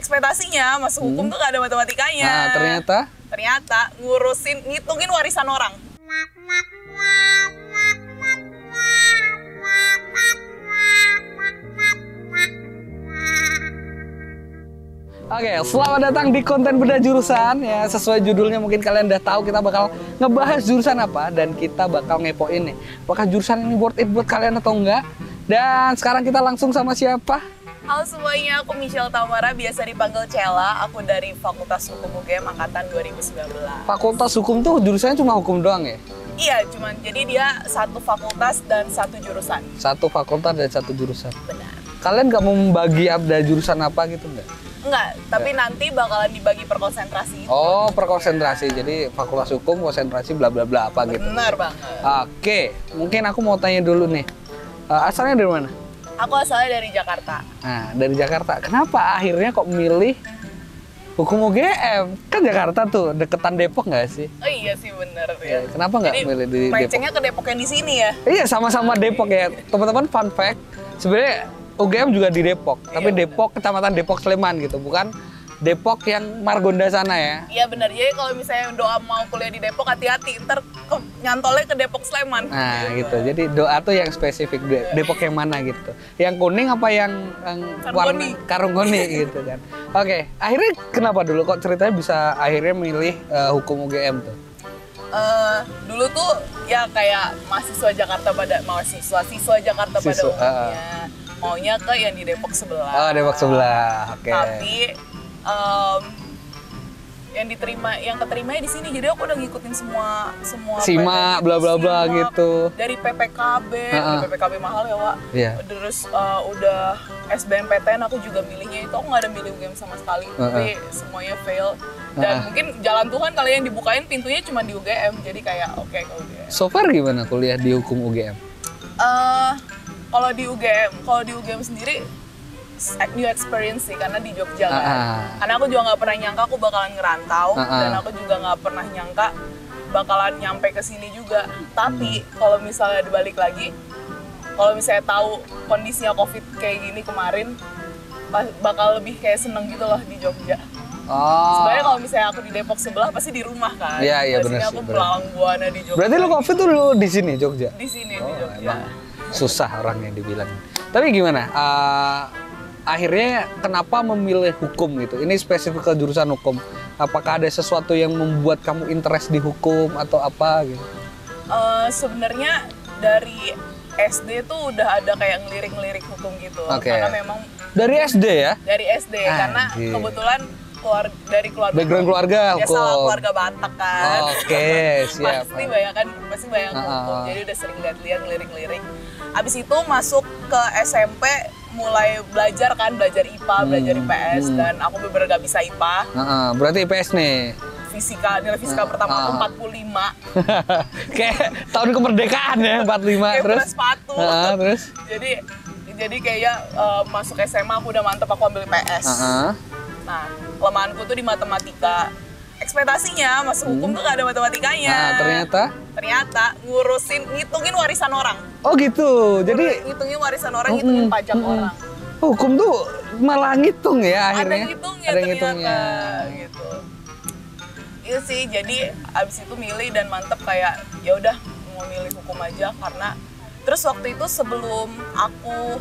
ekspektasinya masuk hukum tuh gak ada matematikanya. Nah, ternyata ngitungin warisan orang. Oke, selamat datang di konten beda jurusan ya. Sesuai judulnya mungkin kalian udah tahu kita bakal ngebahas jurusan apa dan kita bakal ngepoin nih apakah jurusan ini worth it buat kalian atau enggak. Dan sekarang kita langsung sama siapa? Halo semuanya, aku Michelle Tamara, biasa dipanggil Cella. Aku dari Fakultas Hukum UGM angkatan 2019. Fakultas Hukum tuh jurusannya cuma hukum doang ya? Iya, jadi dia satu fakultas dan satu jurusan. Satu fakultas dan satu jurusan. Benar. Kalian nggak mau membagi ada jurusan apa gitu nggak? Enggak, tapi nanti bakalan dibagi per konsentrasi gitu. Oh, per konsentrasi. Jadi Fakultas Hukum konsentrasi bla bla bla apa gitu. Benar banget. Oke, mungkin aku mau tanya dulu nih. Asalnya dari mana? Aku asalnya dari Jakarta. Nah, dari Jakarta. Kenapa akhirnya kok milih Hukum UGM? Kan Jakarta tuh deketan Depok nggak sih? Oh iya sih, bener ya. Kenapa nggak milih di Depok? Melencengnya ke Depok yang di sini ya? Iya, sama-sama Depok ya. Teman-teman, fun fact, sebenarnya UGM juga di Depok, tapi Depok, Kecamatan Depok Sleman gitu, bukan Depok yang Margonda sana ya. Iya benar, jadi kalau misalnya doa mau kuliah di Depok, hati-hati, ntar nyantolnya ke Depok Sleman. Nah gitu, jadi doa tuh yang spesifik, Depok yang mana gitu. Yang kuning apa yang warna karungoni gitu kan. Oke, akhirnya kenapa dulu kok ceritanya bisa akhirnya milih Hukum UGM tuh? Dulu tuh ya kayak siswa Jakarta pada umumnya. Maunya ke yang di Depok sebelah. Oh, Depok sebelah. Oke. Tapi yang keterimanya di sini, jadi aku udah ngikutin semua SIMA bla bla bla gitu. Dari PPKB, PPKB mahal ya, Wak. Iya. Terus udah SBMPTN aku juga milihnya itu, aku nggak ada milih UGM sama sekali. Tapi semuanya fail. Dan mungkin jalan Tuhan kali yang dibukain pintunya cuma di UGM. Jadi kayak oke ke UGM. So far gimana kuliah di Hukum UGM? Kalau di UGM sendiri new experience sih, karena di Jogja kan. Karena aku juga nggak pernah nyangka aku bakalan ngerantau, dan aku juga nggak pernah nyangka bakalan nyampe ke sini juga. Tapi kalau misalnya dibalik lagi, kalau misalnya tahu kondisinya COVID kayak gini kemarin, bakal lebih kayak seneng gitu loh di Jogja. Sebenarnya kalau misalnya aku di Depok sebelah pasti di rumah kan. Iya benar sih. Aku pulang buana di Jogja. Berarti lu COVID tuh lu di sini Jogja? Di sini di Jogja. Susah orangnya dibilang. Tapi gimana? Akhirnya kenapa memilih hukum gitu? Ini spesifik ke jurusan hukum. Apakah ada sesuatu yang membuat kamu interest di hukum atau apa gitu? Sebenarnya dari SD tuh udah ada kayak ngelirik-ngelirik hukum gitu. Karena memang dari SD ya? Dari SD karena kebetulan dari keluarga background keluarga hukum. Biasalah keluarga Batak kan. Oke, siap. pasti banyak hukum. Jadi udah sering lihat ngelirik-ngelirik. Abis itu masuk ke SMP mulai belajar IPA, belajar IPS, dan aku bener-bener gak bisa IPA. Berarti IPS nih? Nilai fisika pertama aku 45. Kayak tahun kemerdekaan ya, 45. Kayak terus? sepatu. Terus? Jadi kayak masuk SMA aku udah mantep, aku ambil IPS. Nah, kelemahanku tuh di matematika. Ekspektasinya masuk hukum tuh gak ada matematikanya. Ternyata ngitungin warisan orang. Oh gitu. Jadi ngitungin warisan orang, ngitungin pajak orang. Hukum tuh malah ngitung ya akhirnya. Ada ngitungnya gitu. Itu sih, jadi abis itu milih dan mantep kayak ya udah mau milih hukum aja, karena terus waktu itu sebelum aku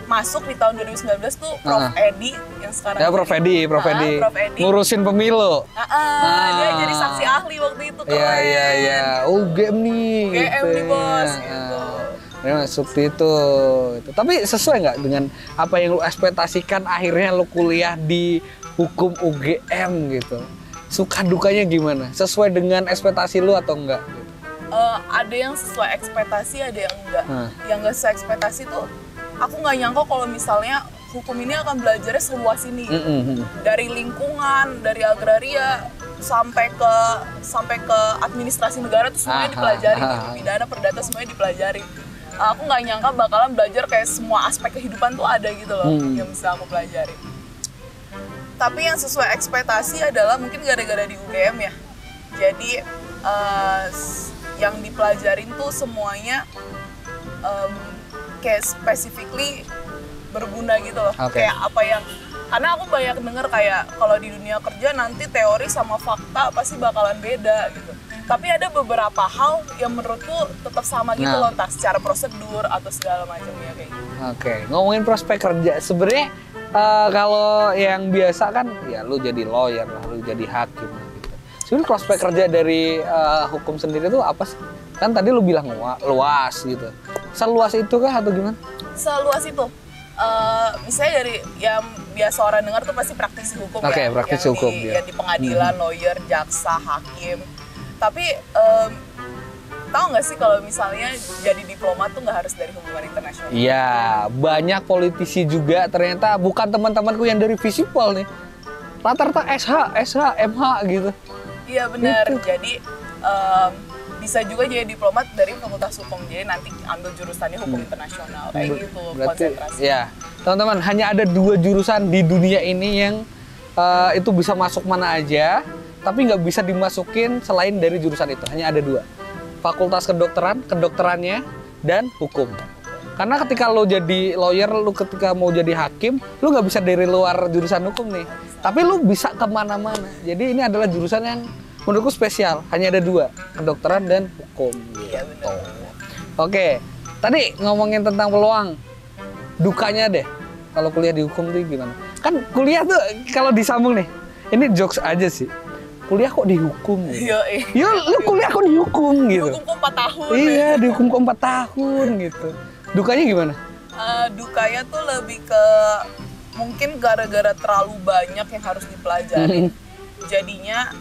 masuk di tahun 2019 tuh Prof Edi yang sekarang ya Prof Edi ngurusin pemilu. Dia jadi saksi ahli waktu itu, keren. Iya. UGM nih. UGM gitu. nih bos. Gitu. Dia masuk itu. Tapi sesuai nggak dengan apa yang lu ekspektasikan akhirnya lu kuliah di Hukum UGM gitu? Suka dukanya gimana? Sesuai dengan ekspektasi lu atau enggak? Ada yang sesuai ekspektasi, ada yang enggak. Yang nggak sesuai ekspektasi tuh, aku nggak nyangka kalau misalnya hukum ini akan belajarnya seluas ini. Dari lingkungan, dari agraria, sampai ke administrasi negara tuh semuanya dipelajari. Pidana, perdata semuanya dipelajari. Aku nggak nyangka bakalan belajar kayak semua aspek kehidupan tuh ada gitu loh yang bisa aku pelajari. Tapi yang sesuai ekspektasi adalah mungkin gara-gara di UGM ya. Jadi yang dipelajarin tuh semuanya kayak specifically berguna gitu loh. Kayak Karena aku banyak denger kayak kalau di dunia kerja nanti teori sama fakta pasti bakalan beda gitu. Tapi ada beberapa hal yang menurutku tetap sama gitu loh, entah secara prosedur atau segala macamnya kayak gitu. Oke, ngomongin prospek kerja, sebenarnya kalau yang biasa kan ya lu jadi lawyer lah, lu jadi hakim gitu. Sebenarnya prospek kerja dari hukum sendiri itu apa sih? Kan tadi lu bilang luas gitu. Seluas itu kah atau gimana? Seluas itu. Misalnya dari yang biasa orang dengar tuh pasti praktisi hukum ya. Praktisi hukum yang di pengadilan, lawyer, jaksa, hakim. Tapi tahu nggak sih kalau misalnya jadi diplomat tuh nggak harus dari hubungan internasional? Iya, banyak politisi juga ternyata bukan teman-temanku yang dari Visipol nih. Rata-rata SH, MH gitu. Iya benar. Gitu. Jadi bisa juga jadi diplomat dari fakultas hukum. Jadi nanti ambil jurusannya hukum internasional kayak gitu. Berarti, konsentrasi. Ya, teman-teman, hanya ada 2 jurusan di dunia ini yang itu bisa masuk mana aja, tapi nggak bisa dimasukin selain dari jurusan itu. Hanya ada 2. Fakultas kedokterannya, dan hukum. Karena ketika lo jadi lawyer, lo ketika mau jadi hakim, lo nggak bisa dari luar jurusan hukum nih. Tapi lo bisa kemana-mana. Jadi ini adalah jurusan yang menurutku spesial. Hanya ada 2, kedokteran dan hukum. Iya benar. Oke, tadi ngomongin tentang peluang, dukanya deh. Kalau kuliah di hukum tuh gimana? Kan kuliah tuh kalau disambung nih, ini jokes aja sih. Kuliah kok dihukum gitu. Yo, lu kuliah kok dihukum gitu. Dihukum kok 4 tahun. Iya, dihukum kok 4 tahun gitu. Dukanya gimana? Dukanya tuh lebih ke mungkin gara-gara terlalu banyak yang harus dipelajari. Jadinya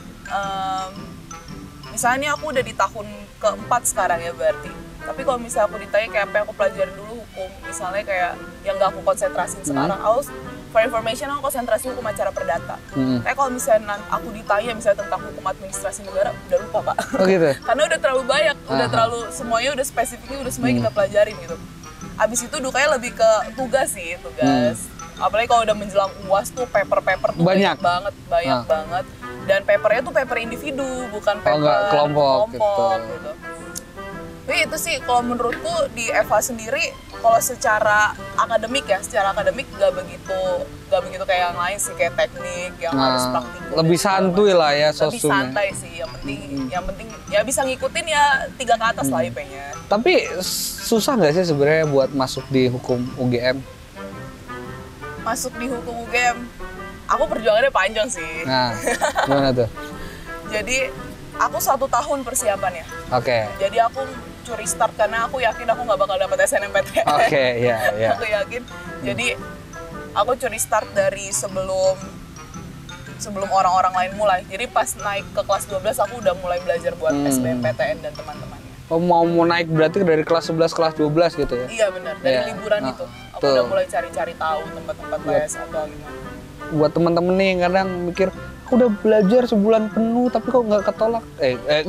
misalnya aku udah di tahun ke-4 sekarang ya berarti. Tapi kalau misalnya aku ditanya kayak apa yang aku pelajarin dulu hukum, misalnya kayak yang gak aku konsentrasin sekarang, for information aku konsentrasi hukum acara perdata. Kayak kalau misalnya aku ditanya misalnya tentang hukum administrasi negara, udah lupa Pak. Oh gitu? Karena udah terlalu banyak, udah terlalu semuanya udah spesifiknya udah semuanya kita pelajarin gitu. Abis itu dukanya lebih ke tugas sih, tugas. Apalagi kalau udah menjelang UAS tuh paper-paper tuh banyak banget. Dan papernya tuh paper individu, bukan paper kelompok gitu. Tapi itu sih kalau menurutku di EVA sendiri kalau secara akademik gak begitu kayak yang lain sih, kayak teknik yang harus praktikum. Lebih santuy lah ya sosumnya. Lebih santai sih, yang penting ya bisa ngikutin ya 3 ke atas lah IP-nya. Tapi susah nggak sih sebenarnya buat masuk di hukum UGM? Masuk di hukum UGM, aku perjuangannya panjang sih. Nah, gimana tuh? Jadi aku 1 tahun persiapannya. Oke. Jadi aku curi start karena aku yakin aku nggak bakal dapet SNMPTN. Oke, ya. Aku yakin. Jadi aku curi start dari sebelum orang-orang lain mulai. Jadi pas naik ke kelas 12 aku udah mulai belajar buat SBMPTN dan teman-temannya. Oh, mau naik berarti dari kelas 11 kelas 12 gitu ya? Iya benar, dari liburan itu. Aku udah mulai cari-cari tahu tempat-tempat les atau gimana. Buat teman-teman nih yang kadang mikir, aku udah belajar sebulan penuh tapi kok nggak ketolak,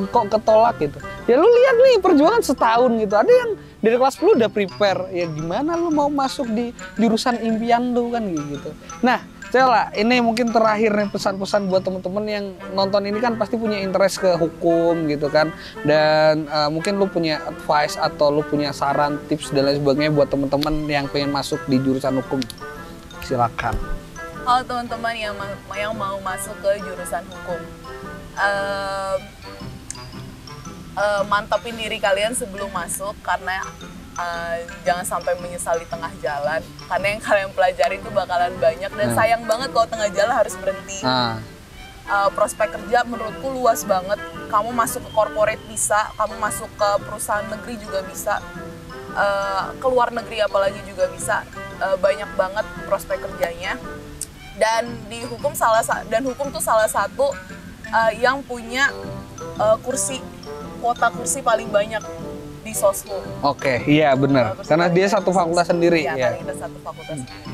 kok ketolak gitu. Ya lu lihat nih perjuangan setahun gitu. Ada yang dari kelas 10 udah prepare, ya gimana lu mau masuk di jurusan impian lu kan gitu. Nah, Cela, ini mungkin terakhir nih pesan-pesan buat teman-teman yang nonton ini kan pasti punya interest ke hukum gitu kan. Dan mungkin lu punya advice atau lu punya saran, tips dan lain sebagainya buat teman-teman yang pengen masuk di jurusan hukum. Silakan. Kalau teman-teman yang mau masuk ke jurusan hukum, mantapin diri kalian sebelum masuk karena jangan sampai menyesal di tengah jalan. Karena yang kalian pelajari itu bakalan banyak dan sayang banget kalau tengah jalan harus berhenti. Prospek kerja menurutku luas banget. Kamu masuk ke corporate bisa, kamu masuk ke perusahaan negeri juga bisa, ke luar negeri apalagi juga bisa. Banyak banget prospek kerjanya. Dan di hukum hukum tuh salah satu yang punya kuota kursi paling banyak di Soshum. Oke, iya benar. Karena dia satu fakultas sendiri. Iya, karena kita satu fakultas sendiri.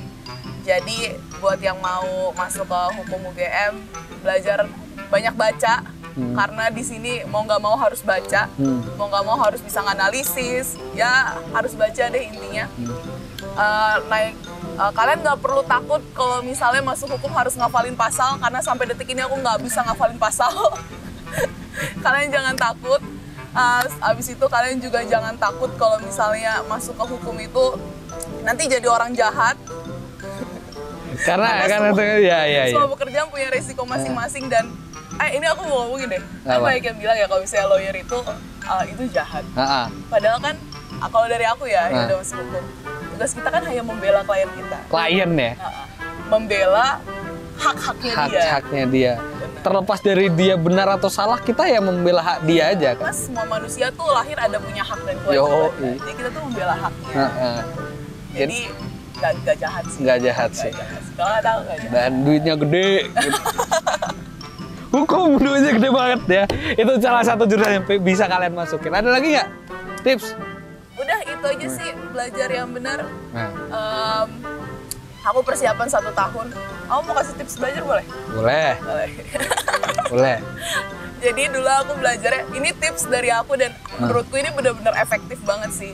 Jadi buat yang mau masuk ke hukum UGM, belajar banyak baca. Karena di sini mau nggak mau harus baca, mau nggak mau harus bisa nganalisis, ya harus baca deh intinya. Kalian nggak perlu takut kalau misalnya masuk hukum harus ngafalin pasal, karena sampai detik ini aku nggak bisa ngafalin pasal. Kalian jangan takut. Abis itu kalian juga jangan takut kalau misalnya masuk ke hukum itu nanti jadi orang jahat. Karena itu ya. Semua pekerjaan punya resiko masing-masing dan ini aku mau ngomongin deh. Kan banyak yang bilang ya kalau misalnya lawyer itu jahat. Padahal kan kalau dari aku ya yang udah masuk hukum, tugas kita kan hanya membela klien kita. Klien ya? Membela hak-haknya dia. Terlepas dari dia benar atau salah, kita ya membela hak dia aja kan. Mas, semua manusia tuh lahir ada punya hak dan kewajiban. Jadi kita tuh membela haknya. Jadi nggak jahat sih. Nggak jahat sih. Kalau nggak tahu nggak jahat. Dan duitnya gede. Gitu. Hukum duitnya gede banget ya. Itu salah satu jurusan yang bisa kalian masukin. Ada lagi nggak tips? Udah itu aja sih, belajar yang benar. Aku persiapan 1 tahun. Kamu mau kasih tips belajar boleh? Boleh. Jadi dulu aku belajarnya, ini tips dari aku dan menurutku ini benar-benar efektif banget sih.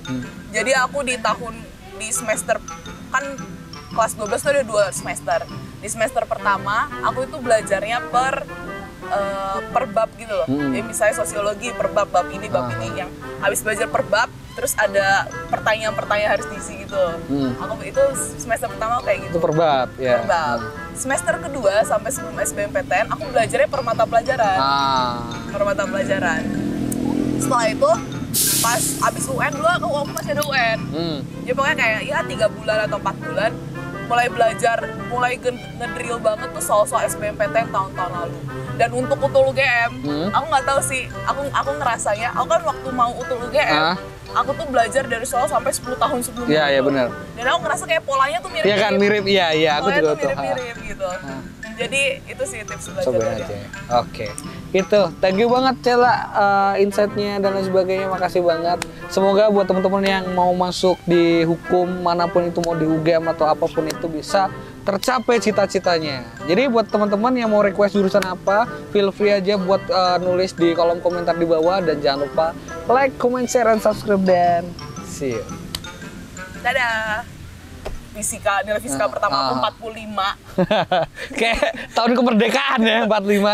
Jadi aku di semester, kan kelas 12 tuh ada 2 semester. Di semester pertama, aku itu belajarnya per bab gitu loh. Jadi misalnya sosiologi per bab ini, yang habis belajar per bab, terus ada pertanyaan-pertanyaan harus diisi gitu. Aku itu semester pertama kayak gitu. Itu per bab ya. Per bab. Semester kedua sampai sebelum SBMPTN aku belajarnya per mata pelajaran. Per mata pelajaran. Setelah itu pas abis UN dulu aku masih ada UN. Ya pokoknya kayak 3 bulan atau 4 bulan mulai belajar, mulai ngedrill banget tuh soal-soal SBMPTN tahun-tahun lalu. Dan untuk UTUL UGM, aku nggak tahu sih, aku ngerasanya, aku kan waktu mau UTUL UGM, aku tuh belajar dari soal sampai 10 tahun sebelumnya. Iya benar. Dan aku ngerasa kayak polanya tuh mirip-mirip. Iya kan, mirip, iya, aku juga tuh. Mirip-mirip gitu. Jadi itu sih tips belajar dari aku. Oke. Itu, thank you banget Cela, insight-nya dan lain sebagainya, makasih banget. Semoga buat teman-teman yang mau masuk di hukum manapun itu, mau di UGM atau apapun itu, bisa tercapai cita-citanya. Jadi buat teman-teman yang mau request jurusan apa, feel free aja buat nulis di kolom komentar di bawah, dan jangan lupa like, comment, share, dan subscribe, dan see you. Dadah. Nilai fisika pertama aku 45. Kayak tahun kemerdekaan ya, 45.